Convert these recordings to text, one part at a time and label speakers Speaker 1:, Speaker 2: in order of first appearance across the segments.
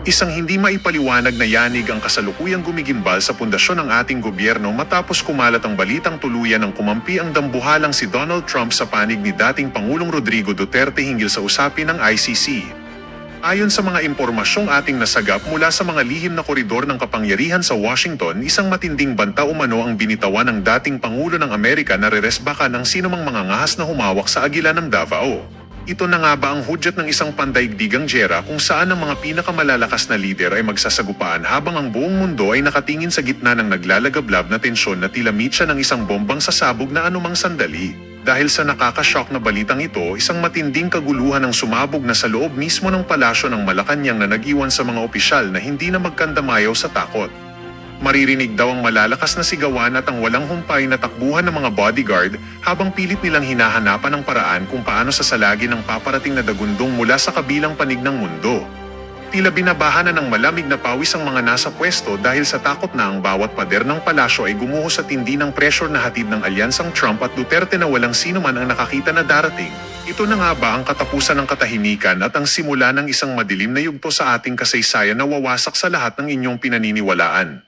Speaker 1: Isang hindi maipaliwanag na yanig ang kasalukuyang gumigimbal sa pundasyon ng ating gobyerno matapos kumalat ang balitang tuluyan ng kumampi ang dambuhalang si Donald Trump sa panig ni dating Pangulong Rodrigo Duterte hinggil sa usapin ng ICC. Ayon sa mga impormasyong ating nasagap mula sa mga lihim na koridor ng kapangyarihan sa Washington, isang matinding banta umano ang binitawan ng dating Pangulo ng Amerika na reresbakan ang sinumang mga ngahas na humawak sa agila ng Davao. Ito na nga ba ang hudyat ng isang pandaigdigang giyera kung saan ang mga pinakamalalakas na lider ay magsasagupaan habang ang buong mundo ay nakatingin sa gitna ng naglalagablab na tensyon na tila mitsa ng isang bombang sasabog na anumang sandali? Dahil sa nakakashock na balitang ito, isang matinding kaguluhan ang sumabog na sa loob mismo ng palasyo ng Malacanang na nag-iwan sa mga opisyal na hindi na magkandamayaw sa takot. Maririnig daw ang malalakas na sigawan at ang walang humpay na takbuhan ng mga bodyguard habang pilit nilang hinahanapan ng paraan kung paano sasalagin ang paparating na dagundong mula sa kabilang panig ng mundo. Tila binabahan na ng malamig na pawis ang mga nasa pwesto dahil sa takot na ang bawat pader ng palasyo ay gumuho sa tindi ng pressure na hatid ng alyansang Trump at Duterte na walang sino man ang nakakita na darating. Ito na nga ba ang katapusan ng katahimikan at ang simula ng isang madilim na yugto sa ating kasaysayan na wawasak sa lahat ng inyong pinaniniwalaan?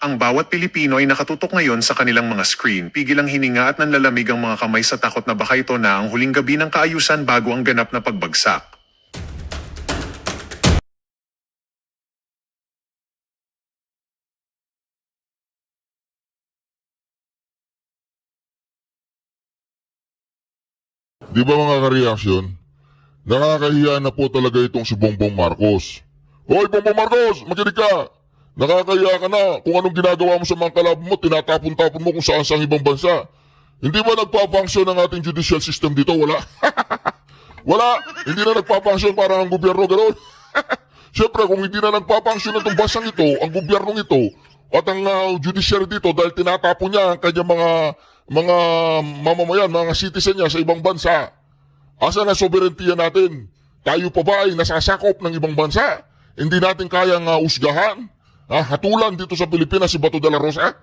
Speaker 1: Ang bawat Pilipino ay nakatutok ngayon sa kanilang mga screen, pigil ang hininga at nanlalamig ang mga kamay sa takot na baka ito na ang huling gabi ng kaayusan bago ang ganap na pagbagsak.
Speaker 2: Di ba mga ka-reaction? Nakakahiya na po talaga itong si Bongbong Marcos. Hoy Bongbong Marcos, makinig ka! Nakakahiya ka na kung anong ginagawa mo sa mga kalaban mo, tinatapon-tapon mo kung saan sa ibang bansa. Hindi ba nagpapangsyon ang ating judicial system dito? Wala. Wala. Hindi na nagpapangsyon para ang gobyerno gano'n. Siyempre, kung hindi na nagpapangsyon itong bansang ito, ang gobyernong ito, at ang judiciary dito dahil tinatapon niya ang kanyang mga mamamayan, mga citizen niya sa ibang bansa. Asa na soberentiya natin? Tayo pa ba ay nasasakop ng ibang bansa? Hindi natin kayang usgahan? Hatulan dito sa Pilipinas si Bato de la Rosa?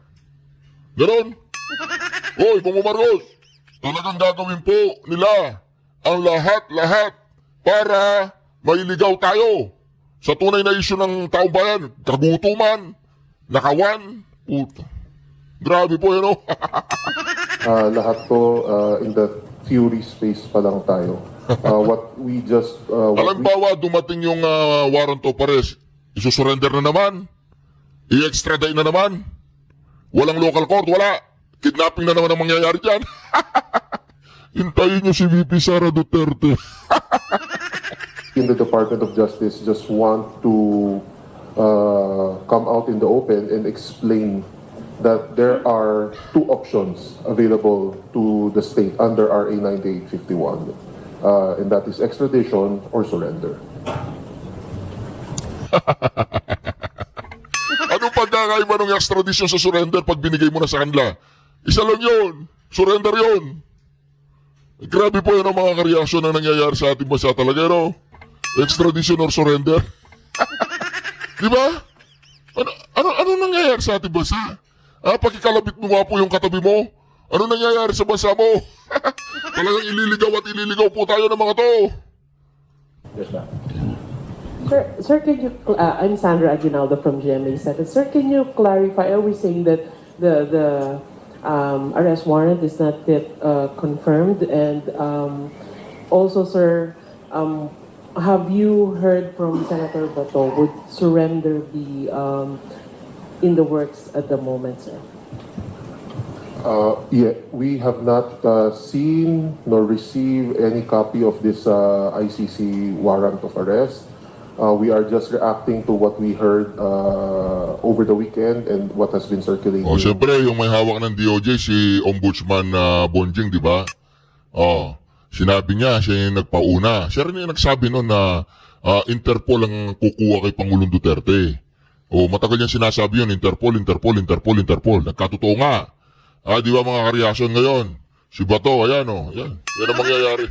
Speaker 2: Ganon? Hoy, Bongbong Marcos, talagang gagawin po nila ang lahat-lahat para mailigaw tayo sa tunay na isyu ng taong bayan. Kagutuman, nakawan, puto. Grabe po yun,
Speaker 3: Lahat po in the theory space pa lang tayo. What we just...
Speaker 2: Halimbawa, dumating yung warrant of arrest, isusurrender na naman, i-extradite na naman, walang local court, wala. Kidnapping na naman ang mangyayari dyan. Hintayin nyo si VP Sara Duterte.
Speaker 3: in the Department of Justice just want to come out in the open and explain that there are two options available to the state under RA 9851, and that is extradition or surrender.
Speaker 2: Anong pagkakaiba ng extradition sa surrender pag binigay mo na sa kanila? Isa lang yun. Surrender yun. Grabe po yun ang mga kareaksyon na nangyayari sa ating bansa talaga, no? Extradition or surrender. Di ba? Ano nangyayari sa ating bansa? Pagkikalabit mo nga po yung katabi mo. Ano nangyayari sa bansa mo? Talagang ililigaw at ililigaw po tayo ng mga to.
Speaker 3: Yes, ma'am.
Speaker 4: Sir, can you, I'm Sandra Aguinaldo from GMA Second. Sir, can you clarify, are we saying that the arrest warrant is not yet confirmed? And also, sir, have you heard from Senator Bato, would surrender be in the works at the moment, sir?
Speaker 3: Yeah, we have not seen nor received any copy of this ICC warrant of arrest. We are just reacting to what we heard over the weekend and what has been circulating.
Speaker 2: Siyempre, yung may hawak ng DOJ, si Ombudsman Bonjing, di ba? Sinabi niya, siya yung nagpauna. Siya rin yung nagsabi noon na Interpol ang kukuha kay Pangulong Duterte. Matagal niya sinasabi yun, Interpol. Nagkatotoo nga. Di ba mga kareaksyon ngayon? Si Bato, ayan yan ang mangyayari.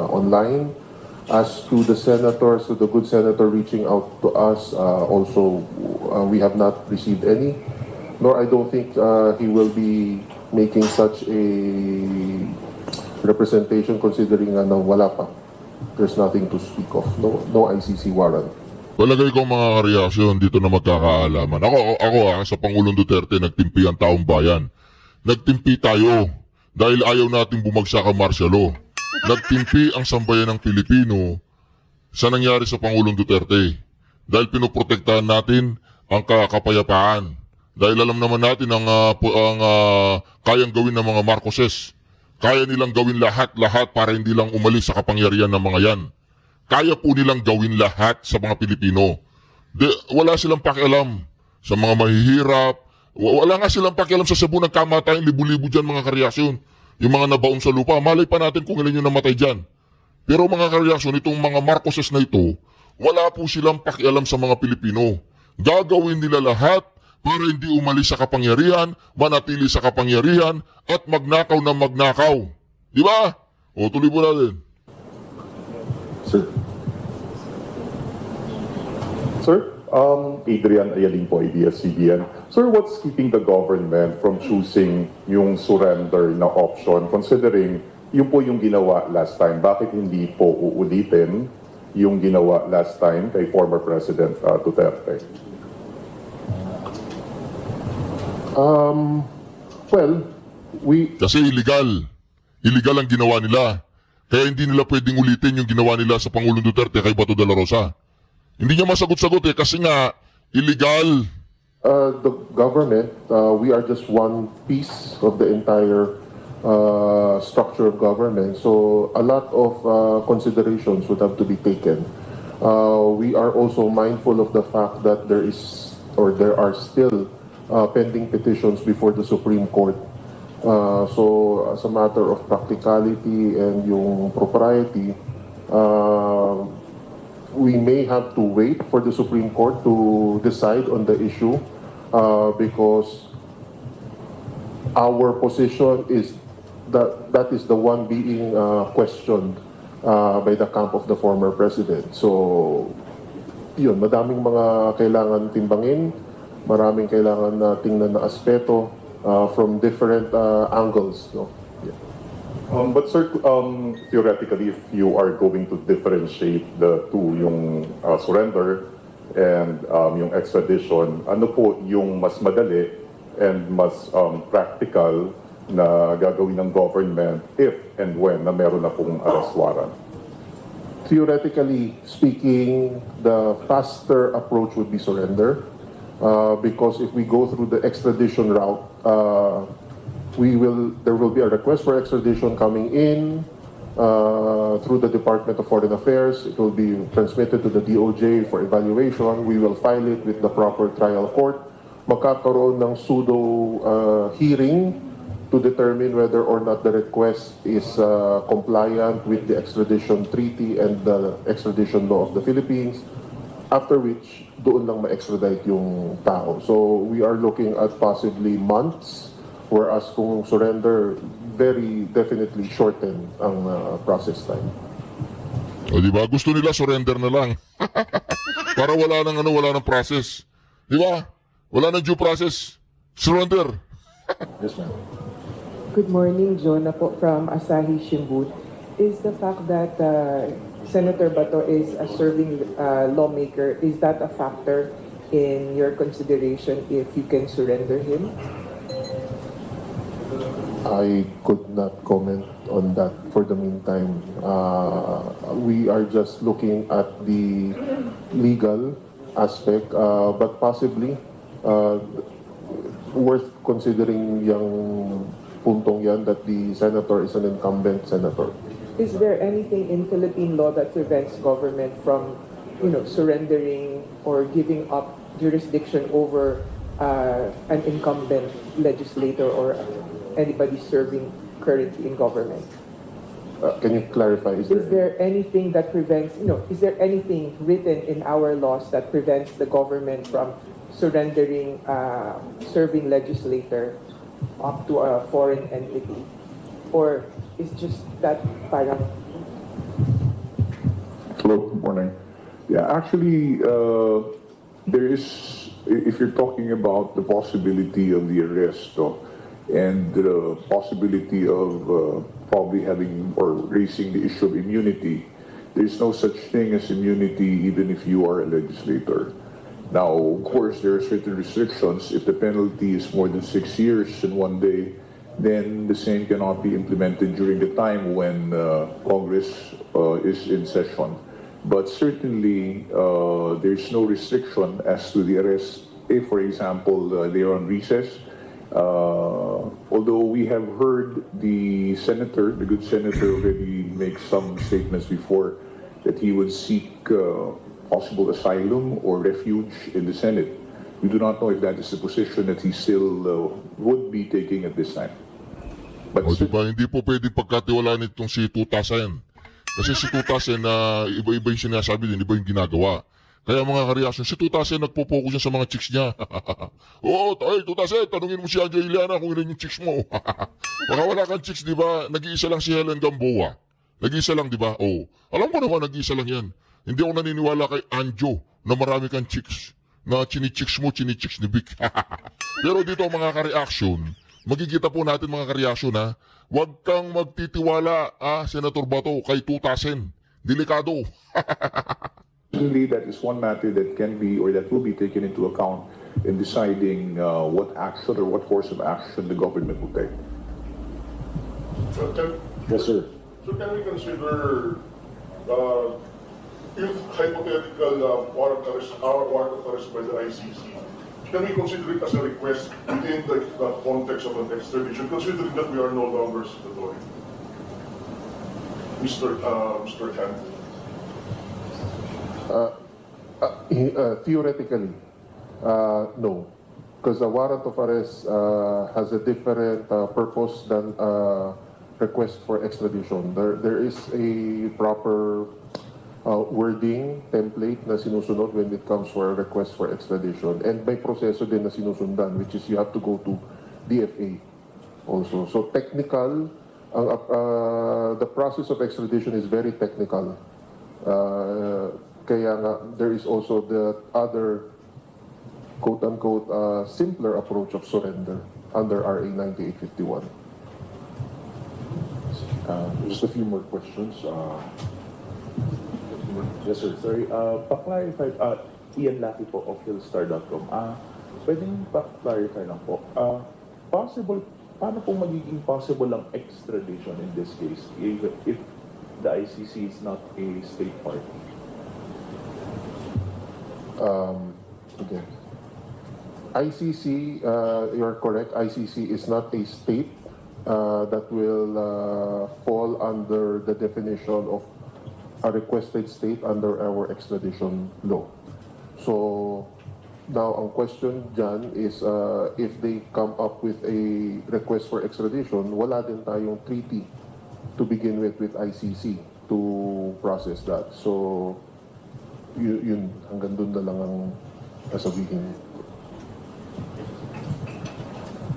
Speaker 3: Online. As to the senators, to the good senator reaching out to us, also we have not received any, nor I don't think he will be making such a representation considering na wala pa. There's nothing to speak of, no ICC warrant.
Speaker 2: Palagay ko mga kareaksyon dito na magkakaalaman. Ako sa Pangulong Duterte, nagtimpi ang taong bayan. Nagtimpi tayo dahil ayaw nating bumagsak ang martial law. Nagtimpi ang sambayan ng Pilipino sa nangyari sa Pangulong Duterte. Dahil pinoprotektahan natin ang kapayapaan. Dahil alam naman natin ang kayang gawin ng mga Marcoses. Kaya nilang gawin lahat para hindi lang umalis sa kapangyarihan ng mga yan. Kaya po nilang gawin lahat sa mga Pilipino. Wala silang pakialam sa mga mahihirap. Wala nga silang pakialam sa Cebu ng kamatayan, libu-libu dyan mga kareaksyon. Yung mga nabaon sa lupa, malay pa natin kung ilan yung namatay dyan. Pero mga kareaksyon, itong mga Marcoses na ito, wala po silang pakialam sa mga Pilipino. Gagawin nila lahat para hindi umalis sa kapangyarihan, manatili sa kapangyarihan, at magnakaw na magnakaw. Di ba? O, tuloy po natin.
Speaker 3: Sir, Adrian Ayaling po, ABS-CBN. Sir, what's keeping the government from choosing yung surrender na option considering yun po yung ginawa last time? Bakit hindi po uulitin yung ginawa last time kay former President Duterte?
Speaker 2: Kasi illegal. Illegal ang ginawa nila. Kaya hindi nila pwedeng ulitin yung ginawa nila sa Pangulong Duterte kay Bato de la Rosa. Hindi niya masagot-sagot kasi nga, illegal.
Speaker 3: The government, we are just one piece of the entire structure of government. So a lot of considerations would have to be taken. We are also mindful of the fact that there are still pending petitions before the Supreme Court. So as a matter of practicality and yung propriety, we may have to wait for the Supreme Court to decide on the issue because our position is that is the one being questioned by the camp of the former president. So yun, madaming mga kailangan timbangin, maraming kailangan na tingnan na aspeto from different angles. No? Yeah.
Speaker 5: But sir, theoretically, if you are going to differentiate the two, yung surrender and yung extradition, ano po yung mas madali and mas practical na gagawin ng government if and when na meron na pong arrest warrant?
Speaker 3: Theoretically speaking, the faster approach would be surrender. Because if we go through the extradition route, there will be a request for extradition coming in through the Department of Foreign Affairs. It will be transmitted to the DOJ for evaluation. We will file it with the proper trial court. Magkakaroon ng pseudo hearing to determine whether or not the request is compliant with the extradition treaty and the extradition law of the Philippines. After which, doon lang ma-extradite yung tao. So we are looking at possibly months, whereas kung surrender, very definitely shorten ang process time.
Speaker 2: O di ba? Gusto nila surrender na lang. Para wala nang process. Di ba? Wala nang due process. Surrender.
Speaker 3: Yes, ma'am.
Speaker 6: Good morning, Jonah po from Asahi Shimbun. Is the fact that Senator Bato is a serving lawmaker, is that a factor in your consideration if you can surrender him?
Speaker 3: I could not comment on that for the meantime. We are just looking at the legal aspect, but possibly worth considering yung puntong yan that the senator is an incumbent senator.
Speaker 6: Is there anything in Philippine law that prevents government from, surrendering or giving up jurisdiction over an incumbent legislator or anybody serving currently in government?
Speaker 3: Can you clarify?
Speaker 6: Is there anything that prevents, is there anything written in our laws that prevents the government from surrendering serving legislator up to a foreign entity? Or is just that parang...
Speaker 5: Hello, good morning. Yeah, actually, there is, if you're talking about the possibility of the arrest and the possibility of probably having or raising the issue of immunity,
Speaker 7: There's no such thing as immunity even if you are a legislator. Now, of course, there are certain restrictions. If the penalty is more than 6 years in one day, then the same cannot be implemented during the time when Congress is in session. But certainly, there's no restriction as to the arrest if, for example, they are on recess. Although we have heard the senator, the good senator, already make some statements before that he would seek possible asylum or refuge in the Senate. We do not know if that is the position that he still would be taking at this time. But
Speaker 2: O diba, hindi po pwedeng pagkatiwalaan itong si Tutasen. Kasi si Tutasen na iba-iba yung sinasabi din, iba yung ginagawa. Kaya mga kareaksyon, si Tutasen nagpo-focus siya sa mga chicks niya. Oo, Tutasen, tanungin mo si Anjo Iliana kung ilan yung chicks mo. Baka wala kang chicks, di ba? Nag-iisa lang si Helen Gamboa. Nag-iisa lang, di ba? Oo. Alam ko naman, nag-iisa lang yan. Hindi ako naniniwala kay Anjo na marami kang chicks. Na chini-chicks mo, chini-chicks ni Vic. Pero dito mga kareaksyon, magkikita po natin mga kareaksyon ha. Huwag kang magtitiwala, Senator Bato, kay Tutasen. Delikado.
Speaker 7: certainly that is one matter that can be or that will be taken into account in deciding what action or what course of action the government will take. Yes, sir.
Speaker 8: So can we consider if hypothetical warrant of arrest by the ICC, can we consider it as a request within the context of an extradition, considering that we are no longer signatory? Mr. Chan.
Speaker 3: Theoretically, no. Because a warrant of arrest has a different purpose than request for extradition. There is a proper wording, template na sinusunod when it comes for a request for extradition. And may proseso din na sinusundan, which is you have to go to DFA also. So technical, the process of extradition is very technical. Kaya nga, there is also the other quote-unquote simpler approach of surrender under RA 9851.
Speaker 9: Just a few more questions. Yes, sir. Sorry, pa-clarify, Ian Lapi po of Philstar.com. Pwedeng pa-clarify lang po. Possible, paano po magiging possible ang extradition in this case if the ICC is not a state party?
Speaker 3: Okay. ICC, you're correct, ICC is not a state that will fall under the definition of a requested state under our extradition law. So now ang question dyan is if they come up with a request for extradition, wala din tayong treaty to begin with ICC to process that. So yun hanggang dun na lang ang sasabihin.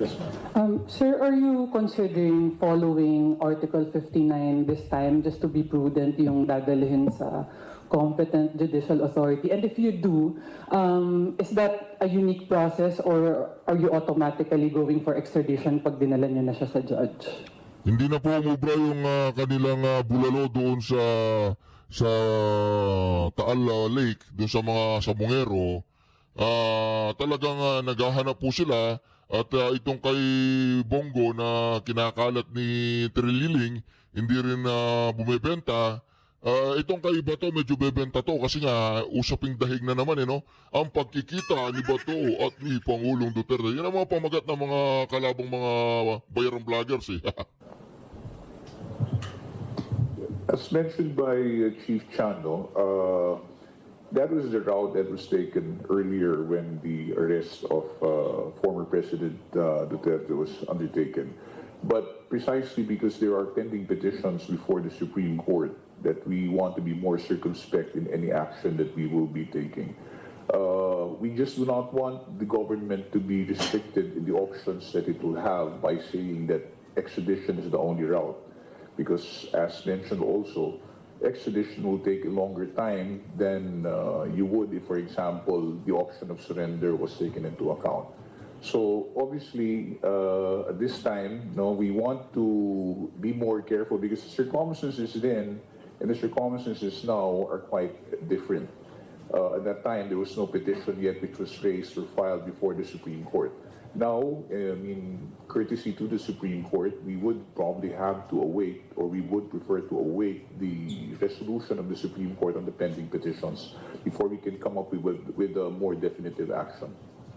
Speaker 3: Yes, ma'am.
Speaker 10: Sir, are you considering following Article 59 this time just to be prudent yung dadalhin sa competent judicial authority? And if you do, is that a unique process or are you automatically going for extradition pag dinala nyo na siya sa judge?
Speaker 2: Hindi na po umubra yung kanilang bulalo doon sa Taal Lake, doon sa mga sabongero. Talagang naghahanap po sila. At itong kay Bongo na kinakalat ni Trililing, hindi rin bumebenta. Itong kay Bato, medyo bebenta to kasi nga usaping dahig na naman no? Ang pagkikita ni Bato at ni Pangulong Duterte. Yan ang mga pamagat ng mga kalabang mga bayarang vloggers
Speaker 7: As mentioned by Chief Chano, that was the route that was taken earlier when the arrest of former President Duterte was undertaken. But precisely because there are pending petitions before the Supreme Court that we want to be more circumspect in any action that we will be taking. We just do not want the government to be restricted in the options that it will have by saying that extradition is the only route. Because as mentioned also, extradition will take a longer time than you would if, for example, the option of surrender was taken into account. So obviously, at this time, we want to be more careful because the circumstances then and the circumstances now are quite different. At that time, there was no petition yet which was raised or filed before the Supreme Court. Now, in courtesy to the Supreme Court, we would probably have to await, or we would prefer to await the resolution of the Supreme Court on the pending petitions before we can come up with a more definitive action.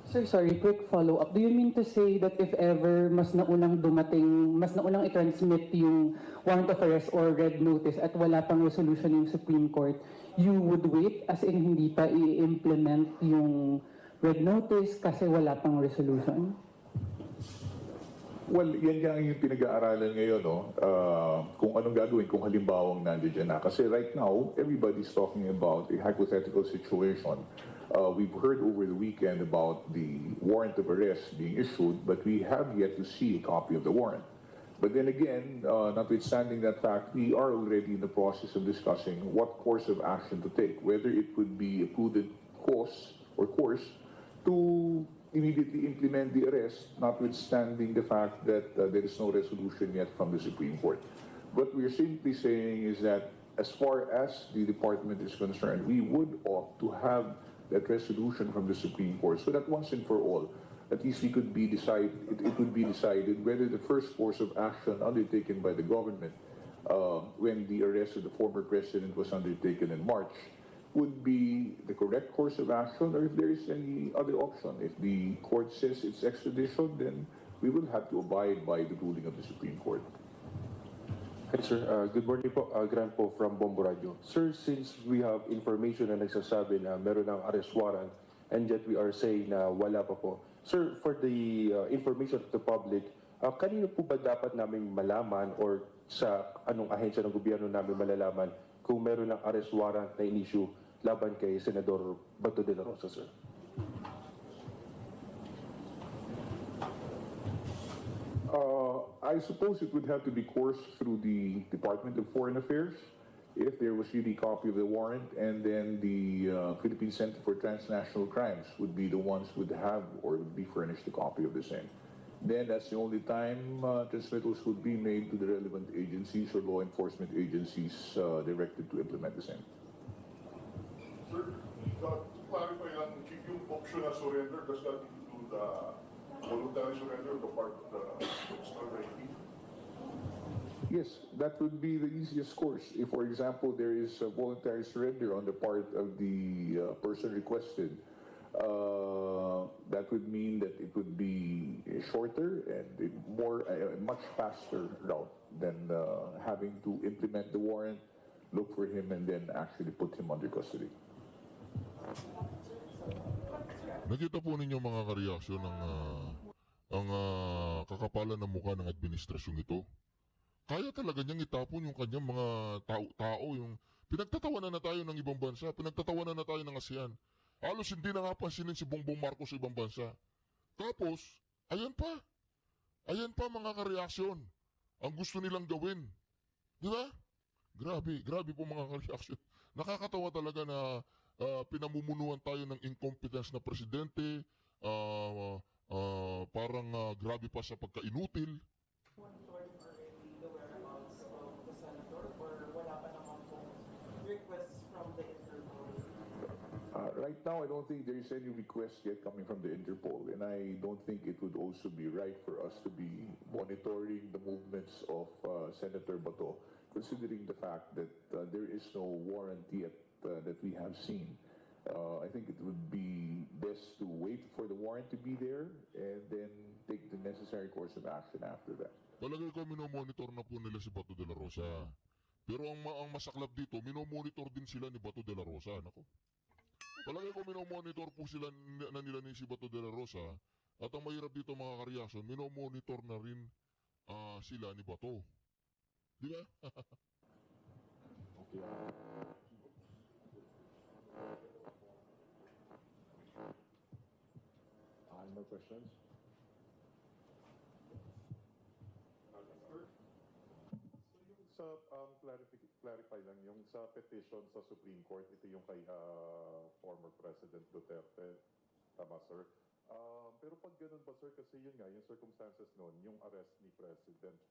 Speaker 10: Sir, sorry, quick follow-up. Do you mean to say that if ever mas naunang i-transmit yung warrant of arrest or red notice at wala pang resolution yung Supreme Court, you would wait as in hindi pa i-implement yung red notice kasi wala pang resolution?
Speaker 7: Well, yan yung pinag-aaralan ngayon, no? Kung anong gagawin kung halimbawang nandiyan na. Kasi right now, everybody's talking about a hypothetical situation. We've heard over the weekend about the warrant of arrest being issued, but we have yet to see a copy of the warrant. But then again, notwithstanding that fact, we are already in the process of discussing what course of action to take, whether it would be a prudent course to immediately implement the arrest, notwithstanding the fact that there is no resolution yet from the Supreme Court. What we're simply saying is that as far as the department is concerned, we would ought to have that resolution from the Supreme Court so that once and for all, at least it would be decided whether the first course of action undertaken by the government when the arrest of the former president was undertaken in March would be the correct course of action, or if there is any other option. If the court says it's extradition, then we will have to abide by the ruling of the Supreme Court.
Speaker 11: Hi sir, good morning po, Grant po from Bombo Radio. Sir, since we have information na nagsasabi na meron ng arrest warrant and yet we are saying na wala pa po. Sir, for the information of the public, kanino po ba dapat naming malaman or sa anong ahensya ng gobyerno namin malalaman kung meron ng arrest warrant na in-issue laban kay Senador Bato de la Rosa, sir?
Speaker 7: I suppose it would have to be coursed through the Department of Foreign Affairs if there was really a copy of the warrant, and then the Philippine Center for Transnational Crimes would be the ones who would have or would be furnished a copy of the same. Then that's the only time transmittals would be made to the relevant agencies or law enforcement agencies directed to implement the same.
Speaker 8: Sir, to clarify lang, Chief, yung optional surrender, does that include voluntary surrender on the part of the extraditee?
Speaker 7: Yes, that would be the easiest course. If, for example, there is a voluntary surrender on the part of the person requested, that would mean that it would be shorter and a much faster route than having to implement the warrant, look for him, and then actually put him under custody.
Speaker 2: Nakita po ninyo mga kareaksyon ng ang kakapalan ng mukha ng administrasyong ito. Kaya talaga niyang itapon yung kanyang mga tao, yung pinagtatawanan na tayo ng ibang bansa, pinagtatawanan na tayo ng ASEAN. Halos hindi na nga pansinin si Bongbong Marcos sa ibang bansa. Tapos, ayan pa mga kareaksyon, ang gusto nilang gawin. Di ba? Grabe po mga kareaksyon. Nakakatawa talaga na pinamumunuan tayo ng incompetence na presidente, parang grabe pa sa pagka-inutil.
Speaker 7: Right now, I don't think there is any request yet coming from the Interpol, and I don't think it would also be right for us to be monitoring the movements of Senator Bato, considering the fact that there is no warrant yet that we have seen. I think it would be best to wait for the warrant to be there and then take the necessary course of action after that.
Speaker 2: Palagay ko minomonitor na po nila si Bato de la Rosa. Pero ang masaklap dito, minomonitor din sila ni Bato de la Rosa. Nako. Palagay ko minomonitor po sila nila ni si Bato de la Rosa. At ang mahirap dito mga kareaksyon, minomonitor na rin sila ni Bato. Di ba?
Speaker 7: Okay. Any more questions?
Speaker 5: Sa clarify lang, yung sa petition sa Supreme Court, ito yung kay former President Duterte, tama sir? Pero pag ganun ba sir, kasi yun nga, yung circumstances noon, yung arrest ni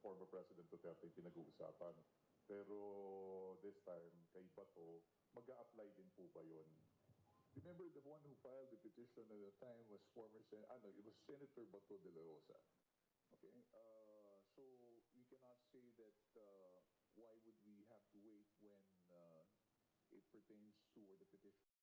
Speaker 5: former President Duterte yung pinag-uusapan. Pero this time, kay Bato, mag-a-apply din po ba yun?
Speaker 7: Remember, the one who filed the petition at the time was it was Senator Bato de la Rosa. Okay, so we cannot say that why would we have to wait when it pertains to the petition